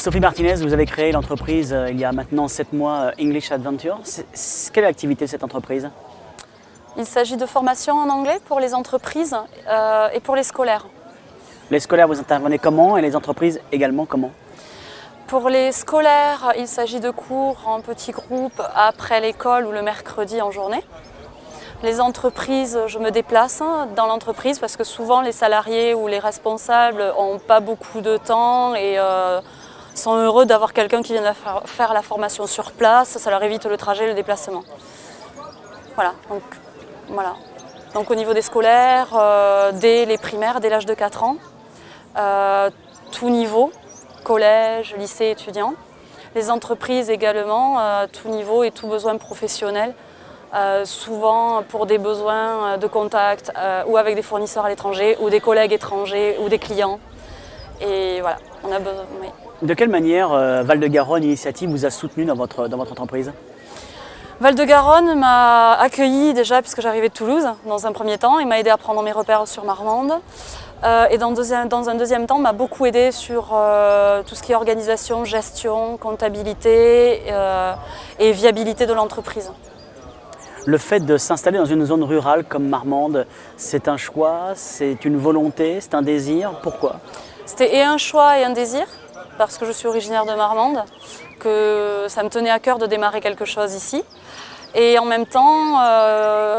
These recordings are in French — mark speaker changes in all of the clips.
Speaker 1: Sophie Martinez, vous avez créé l'entreprise il y a maintenant 7 mois, English Adventure. Quelle est l'activité de cette entreprise?
Speaker 2: Il s'agit de formation en anglais pour les entreprises et pour les scolaires.
Speaker 1: Les scolaires, vous intervenez comment et les entreprises également comment?
Speaker 2: Pour les scolaires, il s'agit de cours en petits groupes après l'école ou le mercredi en journée. Les entreprises, je me déplace dans l'entreprise parce que souvent les salariés ou les responsables n'ont pas beaucoup de temps et sont heureux d'avoir quelqu'un qui vient faire la formation sur place. Ça leur évite le trajet et le déplacement. Voilà. Donc au niveau des scolaires, dès les primaires, dès l'âge de 4 ans, tout niveau, collège, lycée, étudiant. Les entreprises également, tout niveau et tout besoin professionnel. Souvent pour des besoins de contact ou avec des fournisseurs à l'étranger ou des collègues étrangers ou des clients. Et voilà, on a besoin. Oui.
Speaker 1: De quelle manière Val-de-Garonne Initiative vous a soutenu dans votre entreprise?
Speaker 2: Val-de-Garonne m'a accueilli déjà puisque j'arrivais de Toulouse dans un premier temps. Il m'a aidé à prendre mes repères sur Marmande. Et dans un deuxième temps, m'a beaucoup aidé sur tout ce qui est organisation, gestion, comptabilité et viabilité de l'entreprise.
Speaker 1: Le fait de s'installer dans une zone rurale comme Marmande, c'est un choix, c'est une volonté, c'est un désir. Pourquoi?
Speaker 2: C'était et un choix et un désir, parce que je suis originaire de Marmande, que ça me tenait à cœur de démarrer quelque chose ici. Et en même temps,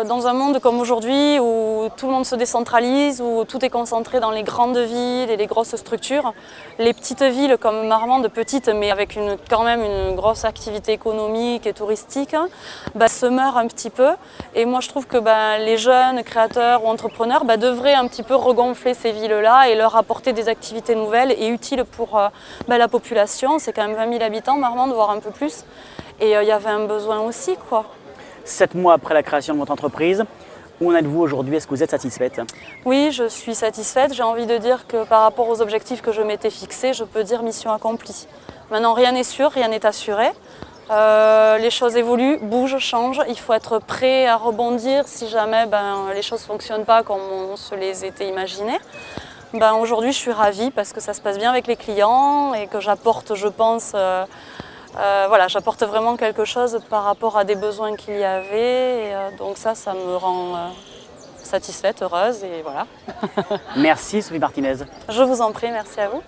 Speaker 2: dans un monde comme aujourd'hui où tout le monde se décentralise, où tout est concentré dans les grandes villes et les grosses structures, les petites villes comme Marmande, petites mais avec quand même une grosse activité économique et touristique, se meurent un petit peu. Et moi je trouve que les jeunes créateurs ou entrepreneurs devraient un petit peu regonfler ces villes-là et leur apporter des activités nouvelles et utiles pour la population. C'est quand même 20 000 habitants, Marmande, voire un peu plus. Et il y avait un besoin aussi, quoi.
Speaker 1: 7 mois après la création de votre entreprise, où en êtes-vous aujourd'hui? Est-ce que vous êtes satisfaite?
Speaker 2: Oui, je suis satisfaite. J'ai envie de dire que par rapport aux objectifs que je m'étais fixés, je peux dire mission accomplie. Maintenant, rien n'est sûr, rien n'est assuré. Les choses évoluent, bougent, changent. Il faut être prêt à rebondir si jamais les choses ne fonctionnent pas comme on se les était imaginées. Aujourd'hui, je suis ravie parce que ça se passe bien avec les clients et que j'apporte, je pense, j'apporte vraiment quelque chose par rapport à des besoins qu'il y avait. Et, donc ça me rend satisfaite, heureuse et voilà.
Speaker 1: Merci Sophie Martinez.
Speaker 2: Je vous en prie, merci à vous.